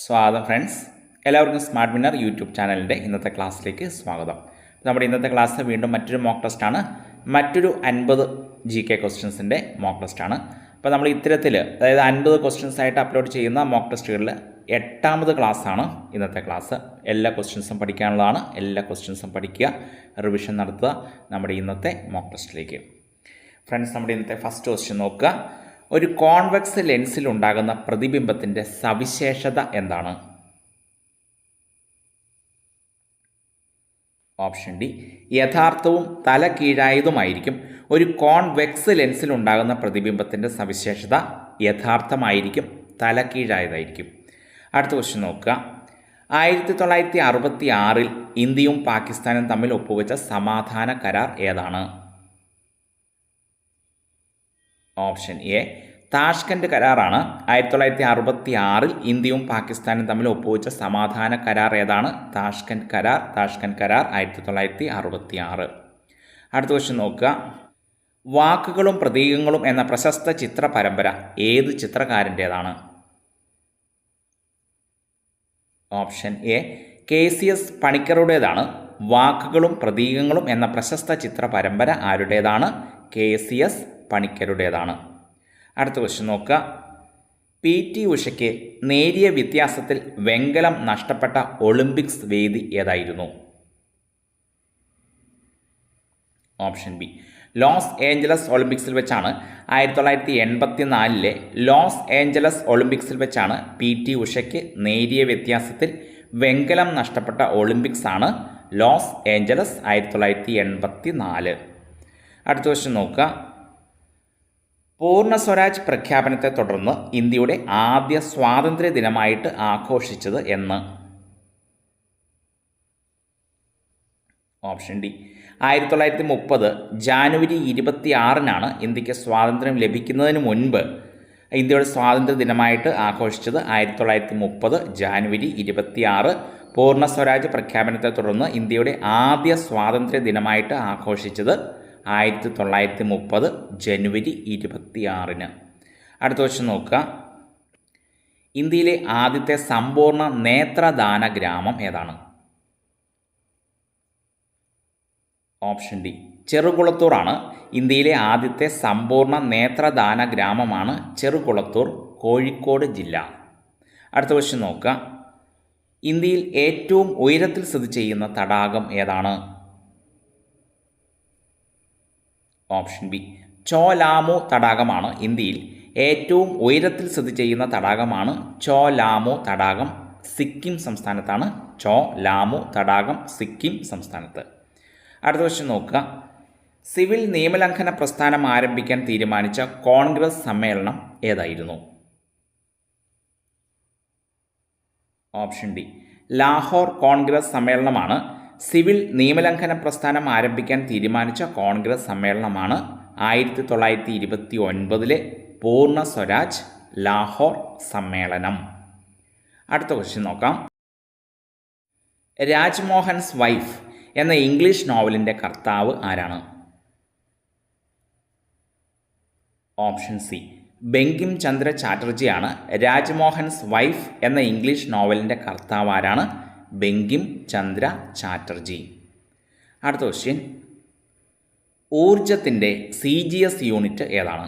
സ്വാഗതം ഫ്രണ്ട്സ്, എല്ലാവർക്കും smart winner YouTube ചാനലിൻ്റെ ഇന്നത്തെ ക്ലാസ്സിലേക്ക് സ്വാഗതം. നമ്മുടെ ഇന്നത്തെ ക്ലാസ് വീണ്ടും മറ്റൊരു മോക്ക് ടെസ്റ്റാണ്. മറ്റൊരു 50 GK ക്വസ്റ്റ്യൻസിൻ്റെ മോക്ക് ടെസ്റ്റാണ്. അപ്പോൾ നമ്മൾ ഇത്തരത്തിൽ അതായത് 50 ക്വസ്റ്റ്യൻസ് ആയിട്ട് അപ്ലോഡ് ചെയ്യുന്ന മോക്ക് ടെസ്റ്റുകളിൽ 8ാമത് ക്ലാസ്സാണ് ഇന്നത്തെ ക്ലാസ്. എല്ലാ ക്വസ്റ്റ്യൻസും പഠിക്കാനുള്ളതാണ്. എല്ലാ ക്വസ്റ്റ്യൻസും പഠിക്കുക, റിവിഷൻ നടത്തുക നമ്മുടെ ഇന്നത്തെ മോക്ക് ടെസ്റ്റിലേക്ക്. ഫ്രണ്ട്സ്, നമ്മുടെ ഇന്നത്തെ ഫസ്റ്റ് ക്വസ്റ്റ്യൻ നോക്കുക. ഒരു കോൺവെക്സ് ലെൻസിൽ ഉണ്ടാകുന്ന പ്രതിബിംബത്തിൻ്റെ സവിശേഷത എന്താണ്? ഓപ്ഷൻ ഡി, യഥാർത്ഥവും തല കീഴായതുമായിരിക്കും. ഒരു കോൺവെക്സ് ലെൻസിൽ ഉണ്ടാകുന്ന പ്രതിബിംബത്തിൻ്റെ സവിശേഷത യഥാർത്ഥമായിരിക്കും, തല കീഴായതായിരിക്കും. അടുത്ത ക്വസ്റ്റ്യൻ നോക്കുക. 1966 ഇന്ത്യയും പാകിസ്ഥാനും തമ്മിൽ ഒപ്പുവെച്ച സമാധാന കരാർ ഏതാണ്? Option A, Tashkent കരാറാണ്. 1966 ഇന്ത്യയും പാകിസ്ഥാനും തമ്മിൽ ഒപ്പുവെച്ച സമാധാന കരാർ ഏതാണ്? താഷ്കൻഡ് കരാർ. 1966. അടുത്ത ക്വസ്റ്റ്യൻ നോക്കുക. വാക്കുകളും പ്രതീകങ്ങളും എന്ന പ്രശസ്ത ചിത്ര പരമ്പര ഏത് ചിത്രകാരൻ്റേതാണ്? ഓപ്ഷൻ എ, KCS പണിക്കരുടേതാണ്. വാക്കുകളും പ്രതീകങ്ങളും എന്ന പ്രശസ്ത ചിത്ര പരമ്പര ആരുടേതാണ്? KCS പണിക്കരുടേതാണ്. അടുത്ത ക്വസ്റ്റ്യൻ നോക്കുക. PT ഉഷയ്ക്ക് നേരിയ വ്യത്യാസത്തിൽ വെങ്കലം നഷ്ടപ്പെട്ട ഒളിമ്പിക്സ് വേദി ഏതായിരുന്നു? ഓപ്ഷൻ ബി, ലോസ് ഏഞ്ചലസ് ഒളിമ്പിക്സിൽ വെച്ചാണ്. 1984 ലോസ് ഏഞ്ചലസ് ഒളിമ്പിക്സിൽ വെച്ചാണ് PT ഉഷയ്ക്ക് നേരിയ വ്യത്യാസത്തിൽ വെങ്കലം നഷ്ടപ്പെട്ട ഒളിമ്പിക്സ് ആണ് ലോസ് ഏഞ്ചലസ്, 1984. അടുത്ത ക്വസ്റ്റ്യൻ നോക്കുക. പൂർണ്ണ സ്വരാജ് പ്രഖ്യാപനത്തെ തുടർന്ന് ഇന്ത്യയുടെ ആദ്യ സ്വാതന്ത്ര്യ ദിനമായിട്ട് ആഘോഷിച്ചത് എന്ന്? ഓപ്ഷൻ ഡി, 1930 ജാനുവരി 26 ഇന്ത്യക്ക് സ്വാതന്ത്ര്യം ലഭിക്കുന്നതിന് മുൻപ് ഇന്ത്യയുടെ സ്വാതന്ത്ര്യ ദിനമായിട്ട് ആഘോഷിച്ചത് 1930 ജാനുവരി 26. പൂർണ്ണ സ്വരാജ് പ്രഖ്യാപനത്തെ തുടർന്ന് ഇന്ത്യയുടെ ആദ്യ സ്വാതന്ത്ര്യ ദിനമായിട്ട് ആഘോഷിച്ചത് 1930 ജനുവരി 26. അടുത്ത ക്വസ്റ്റ്യൻ നോക്കുക. ഇന്ത്യയിലെ ആദ്യത്തെ സമ്പൂർണ്ണ നേത്രദാന ഗ്രാമം ഏതാണ്? ഓപ്ഷൻ ഡി, ചെറുകുളത്തൂർ ആണ്. ഇന്ത്യയിലെ ആദ്യത്തെ സമ്പൂർണ്ണ നേത്രദാന ഗ്രാമമാണ് ചെറുകുളത്തൂർ, കോഴിക്കോട് ജില്ല. അടുത്ത ക്വസ്റ്റ്യൻ നോക്കുക. ഇന്ത്യയിൽ ഏറ്റവും ഉയരത്തിൽ സ്ഥിതി ചെയ്യുന്ന തടാകം ഏതാണ്? ഓപ്ഷൻ ബി, ചോലാമു തടാകമാണ്. ഇന്ത്യയിൽ ഏറ്റവും ഉയരത്തിൽ സ്ഥിതി ചെയ്യുന്ന തടാകമാണ് ചോലാമു തടാകം. സിക്കിം സംസ്ഥാനത്താണ് ചോലാമു തടാകം, സിക്കിം സംസ്ഥാനത്ത്. അടുത്ത ക്വസ്റ്റ്യൻ നോക്കുക. സിവിൽ നിയമലംഘന പ്രസ്ഥാനം ആരംഭിക്കാൻ തീരുമാനിച്ച കോൺഗ്രസ് സമ്മേളനം ഏതായിരുന്നു? ഓപ്ഷൻ ഡി, ലാഹോർ കോൺഗ്രസ് സമ്മേളനമാണ്. സിവിൽ നിയമലംഘന പ്രസ്ഥാനം ആരംഭിക്കാൻ തീരുമാനിച്ച കോൺഗ്രസ് സമ്മേളനമാണ് 1929 പൂർണ്ണ സ്വരാജ് ലാഹോർ സമ്മേളനം. അടുത്ത ക്വസ്റ്റ്യൻ നോക്കാം. രാജ്മോഹൻസ് വൈഫ് എന്ന ഇംഗ്ലീഷ് നോവലിൻ്റെ കർത്താവ് ആരാണ്? ഓപ്ഷൻ സി, ബങ്കിം ചന്ദ്ര ചാറ്റർജിയാണ്. രാജ്മോഹൻസ് വൈഫ് എന്ന ഇംഗ്ലീഷ് നോവലിൻ്റെ കർത്താവ് ആരാണ്? ബങ്കിം ചന്ദ്ര ചാറ്റർജി. അടുത്ത ക്വസ്റ്റ്യൻ. ഊർജത്തിൻ്റെ CGS യൂണിറ്റ് ഏതാണ്?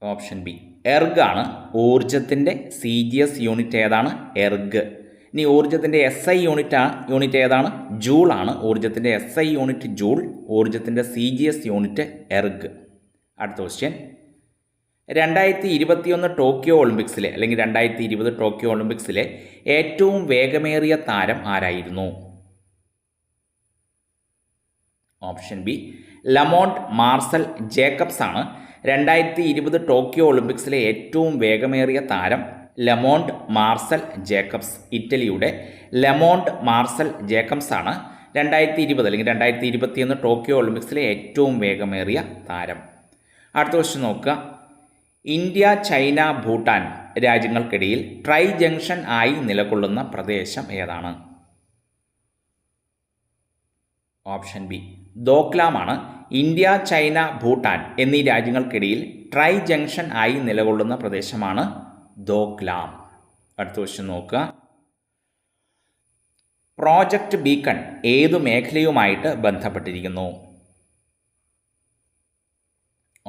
ഓപ്ഷൻ ബി, എർഗ് ആണ്. ഊർജത്തിൻ്റെ CGS യൂണിറ്റ് ഏതാണ്? എർഗ്. ഇനി ഊർജത്തിൻ്റെ SI യൂണിറ്റ് ഏതാണ്? ജൂൾ ആണ്. ഊർജത്തിൻ്റെ SI യൂണിറ്റ് ജൂൾ, ഊർജത്തിൻ്റെ CGS യൂണിറ്റ് എർഗ്. അടുത്ത ക്വസ്റ്റ്യൻ. 2021 ടോക്കിയോ ഒളിമ്പിക്സിലെ അല്ലെങ്കിൽ 2020 ടോക്കിയോ ഒളിമ്പിക്സിലെ ഏറ്റവും വേഗമേറിയ താരം ആരായിരുന്നു? Option B, Lamont Marcell Jacobs ആണ്. 2020 ടോക്കിയോ ഒളിമ്പിക്സിലെ ഏറ്റവും വേഗമേറിയ താരം ലമോണ്ട് മാർസൽ ജേക്കബ്സ്. ഇറ്റലിയുടെ ലമോണ്ട് മാർസൽ ജേക്കബ്സ് ആണ് 2020 അല്ലെങ്കിൽ 2021 ടോക്കിയോ ഒളിമ്പിക്സിലെ ഏറ്റവും വേഗമേറിയ താരം. അടുത്ത ക്വസ്റ്റ്യൻ നോക്കുക. ഇന്ത്യ, ചൈന, ഭൂട്ടാൻ രാജ്യങ്ങൾക്കിടയിൽ ട്രൈ ജംഗ്ഷൻ ആയി നിലകൊള്ളുന്ന പ്രദേശം ഏതാണ്? ഓപ്ഷൻ ബി, ദോക്ലാമാണ്. ഇന്ത്യ, ചൈന, ഭൂട്ടാൻ എന്നീ രാജ്യങ്ങൾക്കിടയിൽ ട്രൈ ജംഗ്ഷൻ ആയി നിലകൊള്ളുന്ന പ്രദേശമാണ് ദോഗ്ലാം. അടുത്ത ക്വസ്റ്റ്യൻ നോക്കുക. പ്രോജക്റ്റ് ബീക്കൺ ഏതു മേഖലയുമായിട്ട് ബന്ധപ്പെട്ടിരിക്കുന്നു?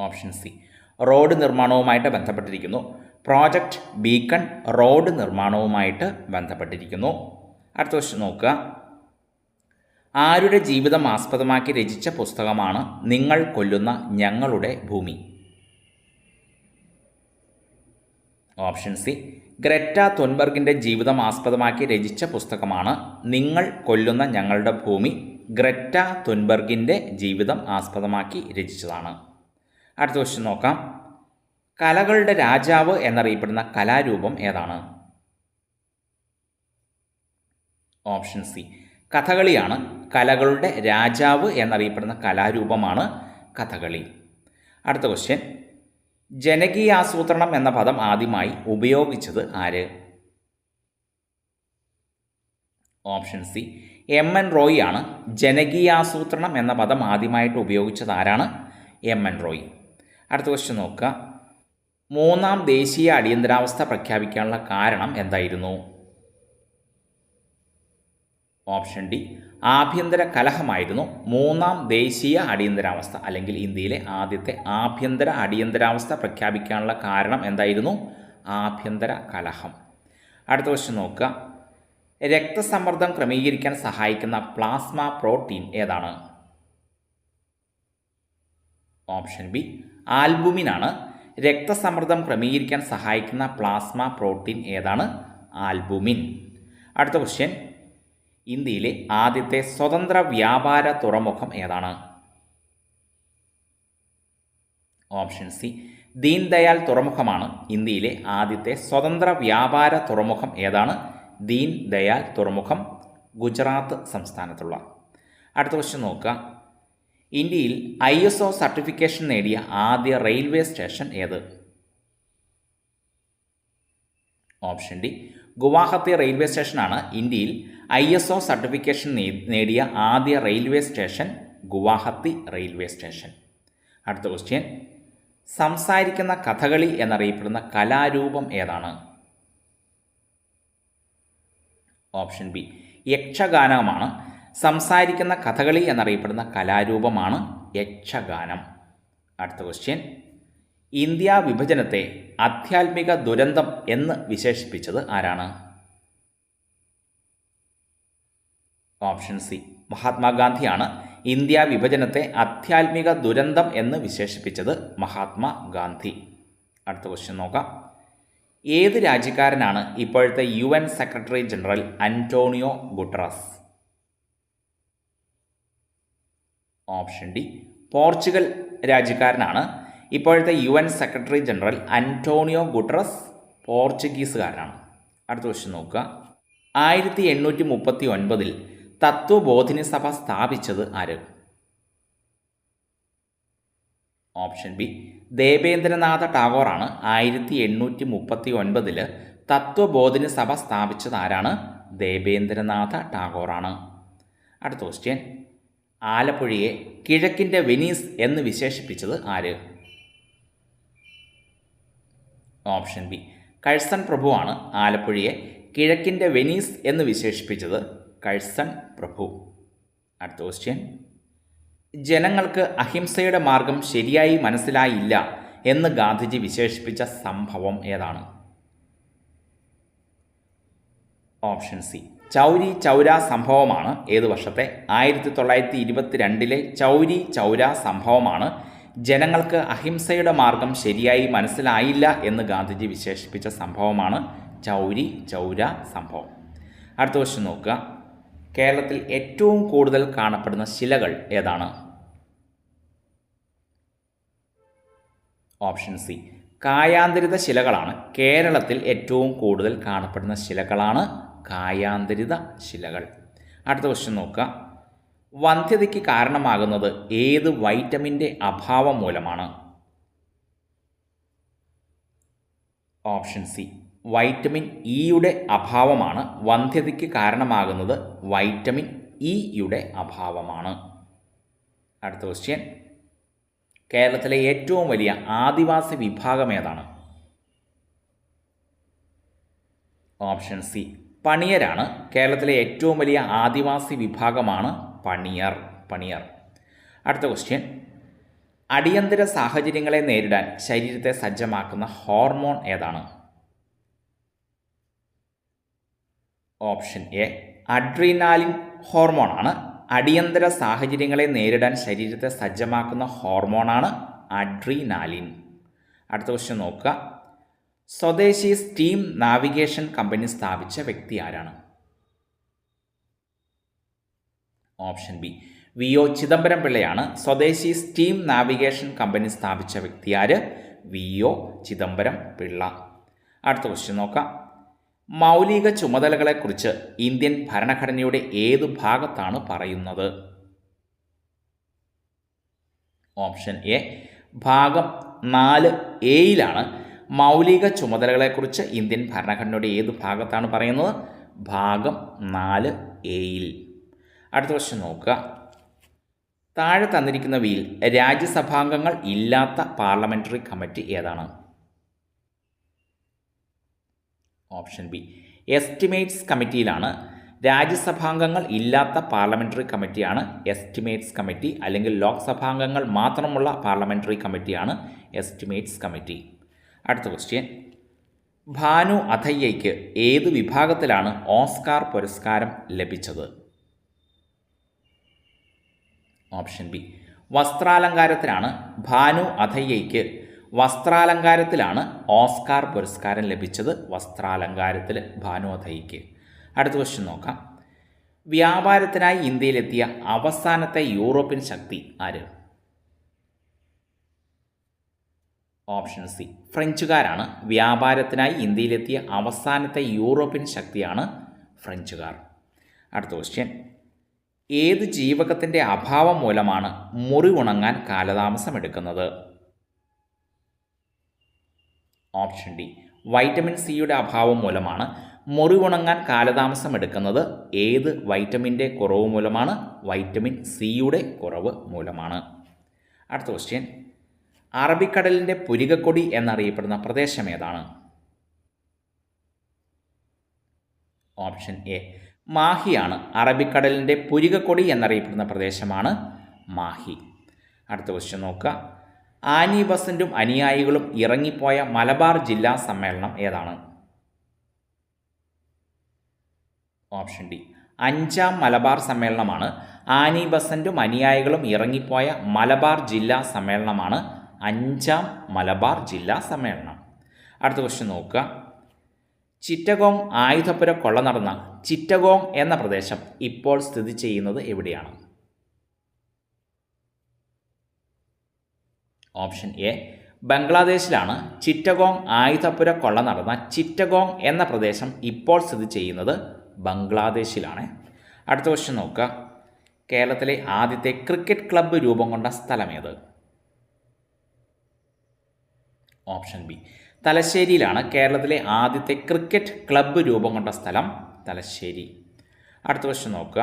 ഓപ്ഷൻ സി റോഡ് നിർമ്മാണവുമായിട്ട് ബന്ധപ്പെട്ടിരിക്കുന്നു. പ്രോജക്റ്റ് ബീക്കൺ റോഡ് നിർമ്മാണവുമായിട്ട് ബന്ധപ്പെട്ടിരിക്കുന്നു. അടുത്ത ക്വസ്റ്റ്യൻ നോക്കുക. ആരുടെ ജീവിതം ആസ്പദമാക്കി രചിച്ച പുസ്തകമാണ് നിങ്ങൾ കൊല്ലുന്ന ഞങ്ങളുടെ ഭൂമി? ഓപ്ഷൻ സി ഗ്രറ്റ തുൻബർഗിൻ്റെ ജീവിതം ആസ്പദമാക്കി രചിച്ച പുസ്തകമാണ് നിങ്ങൾ കൊല്ലുന്ന ഞങ്ങളുടെ ഭൂമി. ഗ്രറ്റ തുൻബർഗിൻ്റെ ജീവിതം ആസ്പദമാക്കി രചിച്ചതാണ്. അടുത്ത ക്വസ്റ്റ്യൻ നോക്കാം. കലകളുടെ രാജാവ് എന്നറിയപ്പെടുന്ന കലാരൂപം ഏതാണ്? ഓപ്ഷൻ സി കഥകളിയാണ്. കലകളുടെ രാജാവ് എന്നറിയപ്പെടുന്ന കലാരൂപമാണ് കഥകളി. അടുത്ത ക്വസ്റ്റ്യൻ. ജനകീയാസൂത്രണം എന്ന പദം ആദ്യമായി ഉപയോഗിച്ചത് ആര്? Option C എം.എൻ. റോയ് ആണ്. ജനകീയാസൂത്രണം എന്ന പദം ആദ്യമായിട്ട് ഉപയോഗിച്ചത് ആരാണ്? എം.എൻ. റോയ്. അടുത്ത ക്വസ്റ്റ്യൻ നോക്കുക. മൂന്നാം ദേശീയ അടിയന്തരാവസ്ഥ പ്രഖ്യാപിക്കാനുള്ള കാരണം എന്തായിരുന്നു? ഓപ്ഷൻ ഡി ആഭ്യന്തര കലഹമായിരുന്നു മൂന്നാം ദേശീയ അടിയന്തരാവസ്ഥ, അല്ലെങ്കിൽ ഇന്ത്യയിലെ ആദ്യത്തെ ആഭ്യന്തര അടിയന്തരാവസ്ഥ പ്രഖ്യാപിക്കാനുള്ള കാരണം എന്തായിരുന്നു? ആഭ്യന്തര കലഹം. അടുത്ത ക്വസ്റ്റ്യൻ നോക്കുക. രക്തസമ്മർദ്ദം ക്രമീകരിക്കാൻ സഹായിക്കുന്ന പ്ലാസ്മ പ്രോട്ടീൻ ഏതാണ്? ഓപ്ഷൻ ബി ആൽബുമിൻ ആണ്. രക്തസമ്മർദ്ദം ക്രമീകരിക്കാൻ സഹായിക്കുന്ന പ്ലാസ്മ പ്രോട്ടീൻ ഏതാണ്? ആൽബുമിൻ. അടുത്ത ക്വസ്റ്റ്യൻ. ഇന്ത്യയിലെ ആദ്യത്തെ സ്വതന്ത്ര വ്യാപാര തുറമുഖം ഏതാണ്? Option C Deen Dayal തുറമുഖമാണ്. ഇന്ത്യയിലെ ആദ്യത്തെ സ്വതന്ത്ര വ്യാപാര തുറമുഖം ഏതാണ്? ദീൻ ദയാൽ തുറമുഖം, ഗുജറാത്ത് സംസ്ഥാനത്തുള്ള. അടുത്ത ക്വസ്റ്റ്യൻ നോക്കുക. ഇന്ത്യയിൽ ISO സർട്ടിഫിക്കേഷൻ നേടിയ ആദ്യ റെയിൽവേ സ്റ്റേഷൻ ഏത്? ഓപ്ഷൻ ഡി ഗുവാഹത്തി റെയിൽവേ സ്റ്റേഷനാണ് ഇന്ത്യയിൽ ISO സർട്ടിഫിക്കേഷൻ നേടിയ ആദ്യ railway station, Guwahati railway station. അടുത്ത ക്വസ്റ്റ്യൻ. സംസാരിക്കുന്ന കഥകളി എന്നറിയപ്പെടുന്ന കലാരൂപം ഏതാണ്? ഓപ്ഷൻ ബി യക്ഷഗാനമാണ്. സംസാരിക്കുന്ന കഥകളി എന്നറിയപ്പെടുന്ന കലാരൂപമാണ് യക്ഷഗാനം. അടുത്ത ക്വസ്റ്റ്യൻ. ഇന്ത്യ വിഭജനത്തെ ആധ്യാത്മിക ദുരന്തം എന്ന് വിശേഷിപ്പിച്ചത് ആരാണ്? ഓപ്ഷൻ സി മഹാത്മാഗാന്ധിയാണ്. ഇന്ത്യ വിഭജനത്തെ ആധ്യാത്മിക ദുരന്തം എന്ന് വിശേഷിപ്പിച്ചത് മഹാത്മാഗാന്ധി. അടുത്ത ക്വസ്റ്റ്യൻ നോക്കാം. ഏത് രാജ്യക്കാരനാണ് ഇപ്പോഴത്തെ UN secretary general Antonio Guterres? Option D Portugal രാജ്യക്കാരനാണ്. ഇപ്പോഴത്തെ UN secretary general Antonio Guterres പോർച്ചുഗീസുകാരനാണ്. അടുത്ത ക്വസ്റ്റ്യൻ നോക്കുക. 1839 തത്വബോധിനി സഭ സ്ഥാപിച്ചത് ആര്? ഓപ്ഷൻ ബി ദേവേന്ദ്രനാഥ ടാഗോറാണ്. 1839 തത്വബോധിനി സഭ സ്ഥാപിച്ചത് ആരാണ്? ദേവേന്ദ്രനാഥ ടാഗോറാണ്. അടുത്ത ക്വസ്റ്റ്യൻ. ആലപ്പുഴയെ കിഴക്കിൻ്റെ വെനീസ് എന്ന് വിശേഷിപ്പിച്ചത് ആര്? ഓപ്ഷൻ ബി കഴ്സൺ പ്രഭുവാണ്. ആലപ്പുഴയെ കിഴക്കിൻ്റെ വെനീസ് എന്ന് വിശേഷിപ്പിച്ചത് കഴ്സൺ പ്രഭു. അടുത്ത ക്വസ്റ്റ്യൻ. ജനങ്ങൾക്ക് അഹിംസയുടെ മാർഗം ശരിയായി മനസ്സിലായില്ല എന്ന് ഗാന്ധിജി വിശേഷിപ്പിച്ച സംഭവം ഏതാണ്? ഓപ്ഷൻ സി ചൗരി ചൗര സംഭവമാണ്. ഏത് വർഷത്തെ? 1922 ചൗരി ചൗര സംഭവമാണ് ജനങ്ങൾക്ക് അഹിംസയുടെ മാർഗം ശരിയായി മനസ്സിലായില്ല എന്ന് ഗാന്ധിജി വിശേഷിപ്പിച്ച സംഭവമാണ് ചൗരി ചൗര സംഭവം. അടുത്ത ക്വസ്റ്റ്യൻ നോക്കുക. കേരളത്തിൽ ഏറ്റവും കൂടുതൽ കാണപ്പെടുന്ന ശിലകൾ ഏതാണ്? ഓപ്ഷൻ സി കായാന്തരിത ശിലകളാണ്. കേരളത്തിൽ ഏറ്റവും കൂടുതൽ കാണപ്പെടുന്ന ശിലകളാണ് കായാന്തരിത ശിലകൾ. അടുത്ത ക്വസ്റ്റ്യൻ നോക്കുക. വന്ധ്യതയ്ക്ക് കാരണമാകുന്നത് ഏത് വൈറ്റമിൻ്റെ അഭാവം മൂലമാണ്? ഓപ്ഷൻ സി വൈറ്റമിൻ ഇയുടെ അഭാവമാണ്. വന്ധ്യതയ്ക്ക് കാരണമാകുന്നത് വൈറ്റമിൻ ഇയുടെ അഭാവമാണ്. അടുത്ത ക്വസ്റ്റ്യൻ. കേരളത്തിലെ ഏറ്റവും വലിയ ആദിവാസി വിഭാഗം ഏതാണ്? ഓപ്ഷൻ സി പണിയരാണ്. കേരളത്തിലെ ഏറ്റവും വലിയ ആദിവാസി വിഭാഗമാണ് പണിയർ. അടുത്ത ക്വസ്റ്റ്യൻ, അടിയന്തര സാഹചര്യങ്ങളെ നേരിടാൻ ശരീരത്തെ സജ്ജമാക്കുന്ന ഹോർമോൺ ഏതാണ്? ഓപ്ഷൻ എ അഡ്രീനാലിൻ ഹോർമോണാണ്. അടിയന്തര സാഹചര്യങ്ങളെ നേരിടാൻ ശരീരത്തെ സജ്ജമാക്കുന്ന ഹോർമോണാണ് അഡ്രീനാലിൻ. അടുത്ത ക്വസ്റ്റ്യൻ നോക്കുക. സ്വദേശി സ്റ്റീം നാവിഗേഷൻ കമ്പനി സ്ഥാപിച്ച വ്യക്തി ആരാണ്? Option B V O. ചിദംബരം പിള്ളയാണ്. സ്വദേശി സ്റ്റീം നാവിഗേഷൻ കമ്പനി സ്ഥാപിച്ച വ്യക്തി ആര്? വി.ഒ. ചിദംബരം പിള്ള. അടുത്ത ക്വസ്റ്റ്യൻ നോക്കാം. മൗലിക ചുമതലകളെക്കുറിച്ച് ഇന്ത്യൻ ഭരണഘടനയുടെ ഏത് ഭാഗത്താണ് പറയുന്നത്? ഓപ്ഷൻ എ ഭാഗം 4A മൗലിക ചുമതലകളെക്കുറിച്ച് ഇന്ത്യൻ ഭരണഘടനയുടെ ഏത് ഭാഗത്താണ് പറയുന്നത്? ഭാഗം 4A. അടുത്ത ക്വസ്റ്റ്യൻ നോക്കുക. താഴെ തന്നിരിക്കുന്നവയിൽ രാജ്യസഭാംഗങ്ങൾ ഇല്ലാത്ത പാർലമെൻ്ററി കമ്മിറ്റി ഏതാണ്? ഓപ്ഷൻ ബി എസ്റ്റിമേറ്റ്സ് കമ്മിറ്റിയിലാണ്. രാജ്യസഭാംഗങ്ങൾ ഇല്ലാത്ത പാർലമെൻ്ററി കമ്മിറ്റിയാണ് എസ്റ്റിമേറ്റ്സ് കമ്മിറ്റി, അല്ലെങ്കിൽ ലോക്സഭാംഗങ്ങൾ മാത്രമുള്ള പാർലമെൻ്ററി കമ്മിറ്റിയാണ് എസ്റ്റിമേറ്റ്സ് കമ്മിറ്റി. അടുത്ത ക്വസ്റ്റ്യൻ, ഭാനു അഥയ്യയ്ക്ക് ഏത് വിഭാഗത്തിലാണ് ഓസ്കാർ പുരസ്കാരം ലഭിച്ചത്? ഓപ്ഷൻ ബി വസ്ത്രാലങ്കാരത്തിലാണ്. ഭാനു അഥയ്യയ്ക്ക് വസ്ത്രാലങ്കാരത്തിലാണ് ഓസ്കാർ പുരസ്കാരം ലഭിച്ചത്. വസ്ത്രാലങ്കാരത്തിൽ ഭാനു അഥയ്യയ്ക്ക്. അടുത്ത ക്വസ്റ്റ്യൻ നോക്കാം. വ്യാപാരത്തിനായി ഇന്ത്യയിലെത്തിയ അവസാനത്തെ യൂറോപ്യൻ ശക്തി ആര്? Option C ഫ്രഞ്ചുകാരാണ്. വ്യാപാരത്തിനായി ഇന്ത്യയിലെത്തിയ അവസാനത്തെ യൂറോപ്യൻ ശക്തിയാണ് ഫ്രഞ്ചുകാർ. അടുത്ത ക്വസ്റ്റ്യൻ, ഏത് ജീവകത്തിൻ്റെ അഭാവം മൂലമാണ് മുറിവുണങ്ങാൻ കാലതാമസമെടുക്കുന്നത്? ഓപ്ഷൻ ഡി വൈറ്റമിൻ സിയുടെ അഭാവം മൂലമാണ് മുറിവുണങ്ങാൻ കാലതാമസമെടുക്കുന്നത്. ഏത് വൈറ്റമിൻ്റെ കുറവ് മൂലമാണ്? വൈറ്റമിൻ സിയുടെ കുറവ് മൂലമാണ്. അടുത്ത ക്വസ്റ്റ്യൻ, അറബിക്കടലിൻ്റെ പുരികക്കൊടി എന്നറിയപ്പെടുന്ന പ്രദേശം ഏതാണ്? Option A മാഹിയാണ്. അറബിക്കടലിൻ്റെ പുരികക്കൊടി എന്നറിയപ്പെടുന്ന പ്രദേശമാണ് മാഹി. അടുത്ത ക്വസ്റ്റ്യൻ നോക്കുക. ആനി ബസന്റും അനുയായികളും ഇറങ്ങിപ്പോയ മലബാർ ജില്ലാ സമ്മേളനം ഏതാണ്? ഓപ്ഷൻ ഡി 5ാം മലബാർ സമ്മേളനമാണ്. ആനി ബസന്റും അനുയായികളും ഇറങ്ങിപ്പോയ മലബാർ ജില്ലാ സമ്മേളനമാണ് 5ാം മലബാർ ജില്ലാ സമ്മേളനം. അടുത്ത ക്വസ്റ്റ്യൻ നോക്കുക. ചിറ്റഗോങ് ആയുധപ്പുര കൊള്ള നടന്ന ചിറ്റഗോങ് എന്ന പ്രദേശം ഇപ്പോൾ സ്ഥിതി ചെയ്യുന്നത് എവിടെയാണ്? ഓപ്ഷൻ എ ബംഗ്ലാദേശിലാണ്. ചിറ്റഗോങ് ആയുധപ്പുര കൊള്ള നടന്ന ചിറ്റഗോങ് എന്ന പ്രദേശം ഇപ്പോൾ സ്ഥിതി ചെയ്യുന്നത് ബംഗ്ലാദേശിലാണ്. അടുത്ത ക്വസ്റ്റ്യൻ നോക്കുക. കേരളത്തിലെ ആദ്യത്തെ ക്രിക്കറ്റ് ക്ലബ്ബ് രൂപം കൊണ്ട സ്ഥലമേത്? Option B തലശ്ശേരിയിലാണ്. കേരളത്തിലെ ആദ്യത്തെ ക്രിക്കറ്റ് ക്ലബ്ബ് രൂപം കൊണ്ട സ്ഥലം തലശ്ശേരി. അടുത്ത ക്വസ്റ്റ്യൻ നോക്കുക.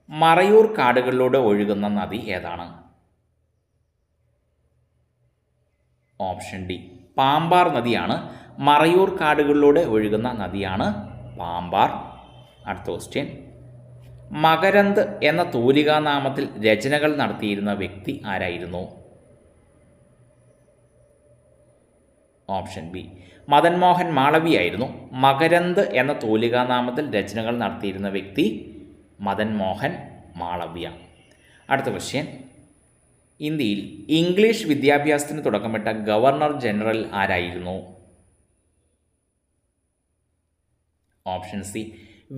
മറയൂർ കാടുകളിലൂടെ ഒഴുകുന്ന നദി ഏതാണ്? ഓപ്ഷൻ ഡി പാമ്പാർ നദിയാണ്. മറയൂർ കാടുകളിലൂടെ ഒഴുകുന്ന നദിയാണ് പാമ്പാർ. അടുത്ത ക്വസ്റ്റ്യൻ, മകരന്ത് എന്ന തൂലികാനാമത്തിൽ രചനകൾ നടത്തിയിരുന്ന വ്യക്തി ആരായിരുന്നു? ഓപ്ഷൻ ബി മദൻ മോഹൻ മാളവിയായിരുന്നു. മകരന്ത് എന്ന തൂലികാനാമത്തിൽ രചനകൾ നടത്തിയിരുന്ന വ്യക്തി മദൻ മോഹൻ മാളവ്യ. അടുത്ത ക്വസ്റ്റ്യൻ, ഇന്ത്യയിൽ ഇംഗ്ലീഷ് വിദ്യാഭ്യാസത്തിന് തുടക്കമിട്ട ഗവർണർ ജനറൽ ആരായിരുന്നു? ഓപ്ഷൻ സി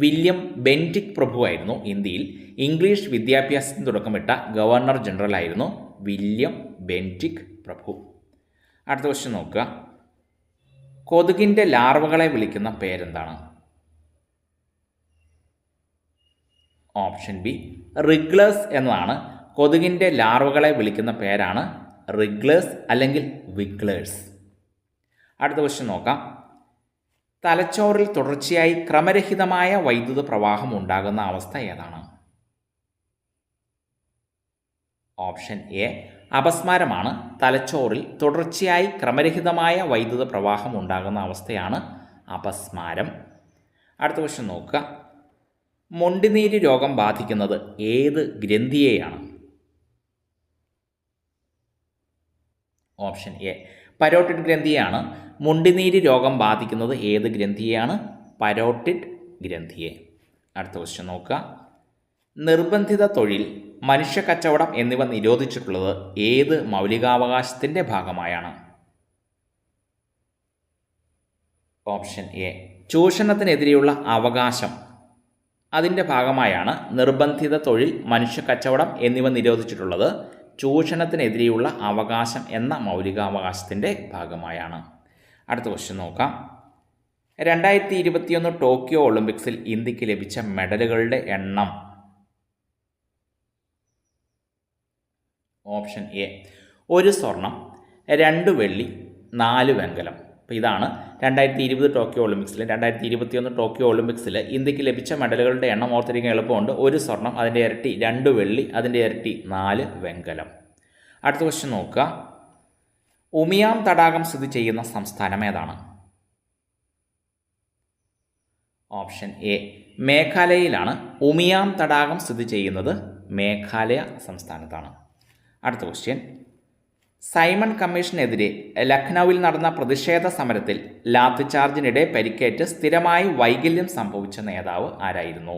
വില്യം ബെൻറ്റിക് പ്രഭു ആയിരുന്നു. ഇന്ത്യയിൽ ഇംഗ്ലീഷ് വിദ്യാഭ്യാസത്തിന് തുടക്കമിട്ട ഗവർണർ ജനറൽ ആയിരുന്നു വില്യം ബെൻറ്റിക് പ്രഭു. അടുത്ത ക്വസ്റ്റ്യൻ നോക്കുക. കൊതുകിൻ്റെ ലാർവകളെ വിളിക്കുന്ന പേരെന്താണ്? ഓപ്ഷൻ ബി റിഗ്ലേഴ്സ് എന്നതാണ്. കൊതുകിൻ്റെ ലാർവകളെ വിളിക്കുന്ന പേരാണ് റിഗ്ലേഴ്സ് അല്ലെങ്കിൽ വിഗ്ലേഴ്സ്. അടുത്ത ക്വസ്റ്റ്യൻ നോക്കാം. തലച്ചോറിൽ തുടർച്ചയായി ക്രമരഹിതമായ വൈദ്യുത പ്രവാഹം ഉണ്ടാകുന്ന അവസ്ഥ ഏതാണ്? ഓപ്ഷൻ എ അപസ്മാരമാണ്. തലച്ചോറിൽ തുടർച്ചയായി ക്രമരഹിതമായ വൈദ്യുത പ്രവാഹം ഉണ്ടാകുന്ന അവസ്ഥയാണ് അപസ്മാരം. അടുത്ത ക്വസ്റ്റ്യൻ നോക്കുക. മുണ്ടിനീര് രോഗം ബാധിക്കുന്നത് ഏത് ഗ്രന്ഥിയെയാണ്? ഓപ്ഷൻ എ പരോട്ടിഡ് ഗ്രന്ഥിയെയാണ്. മുണ്ടിനീര് രോഗം ബാധിക്കുന്നത് ഏത് ഗ്രന്ഥിയെയാണ്? പരോട്ടിഡ് ഗ്രന്ഥിയെ. അടുത്ത ക്വസ്റ്റ്യൻ നോക്കുക. നിർബന്ധിത തൊഴിൽ, മനുഷ്യ കച്ചവടം എന്നിവ നിരോധിച്ചിട്ടുള്ളത് ഏത് മൗലികാവകാശത്തിൻ്റെ ഭാഗമായാണ്? ഓപ്ഷൻ എ ചൂഷണത്തിനെതിരെയുള്ള അവകാശം, അതിൻ്റെ ഭാഗമായാണ് നിർബന്ധിത തൊഴിൽ, മനുഷ്യ കച്ചവടം എന്നിവ നിരോധിച്ചിട്ടുള്ളത് ചൂഷണത്തിനെതിരെയുള്ള അവകാശം എന്ന മൗലികാവകാശത്തിൻ്റെ ഭാഗമായാണ്. അടുത്ത ക്വസ്റ്റ്യൻ നോക്കാം. 2021 ടോക്കിയോ ഒളിമ്പിക്സിൽ ഇന്ത്യക്ക് ലഭിച്ച മെഡലുകളുടെ എണ്ണം? ഓപ്ഷൻ എ 1 സ്വർണം, 2 വെള്ളി, 4 വെങ്കലം. അപ്പോൾ ഇതാണ് 2020 ടോക്കിയോ ഒളിമ്പിക്സിൽ 2021 ടോക്കിയോ ഒളിമ്പിക്സിൽ ഇന്ത്യക്ക് ലഭിച്ച മെഡലുകളുടെ എണ്ണം. ഓർത്തിരിക്കാൻ എളുപ്പമുണ്ട്. 1 സ്വർണം, അതിൻ്റെ ഇരട്ടി 2 വെള്ളി, അതിൻ്റെ ഇരട്ടി 4 വെങ്കലം. അടുത്ത ക്വസ്റ്റ്യൻ നോക്കുക. ഉമിയാം തടാകം സ്ഥിതി ചെയ്യുന്ന സംസ്ഥാനം ഏതാണ്? ഓപ്ഷൻ എ മേഘാലയയിലാണ് ഉമിയാം തടാകം സ്ഥിതി ചെയ്യുന്നത്. മേഘാലയ സംസ്ഥാനത്താണ്. അടുത്ത ക്വസ്റ്റ്യൻ. സൈമൺ കമ്മീഷനെതിരെ ലക്നൌവിൽ നടന്ന പ്രതിഷേധ സമരത്തിൽ ലാത്തിചാർജിനിടെ പരിക്കേറ്റ് സ്ഥിരമായി വൈകല്യം സംഭവിച്ച നേതാവ് ആരായിരുന്നു?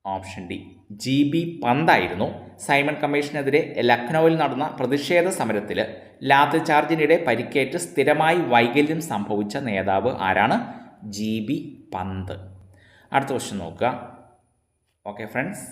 Option D GB പന്തായിരുന്നു. സൈമൺ കമ്മീഷനെതിരെ ലക്നൌവിൽ നടന്ന പ്രതിഷേധ സമരത്തിൽ ലാത്തിചാർജിനിടെ പരിക്കേറ്റ് സ്ഥിരമായി വൈകല്യം സംഭവിച്ച നേതാവ് ആരാണ്? GB പന്ത്. അടുത്ത ക്വസ്റ്റ്യൻ നോക്കുക. Okay friends,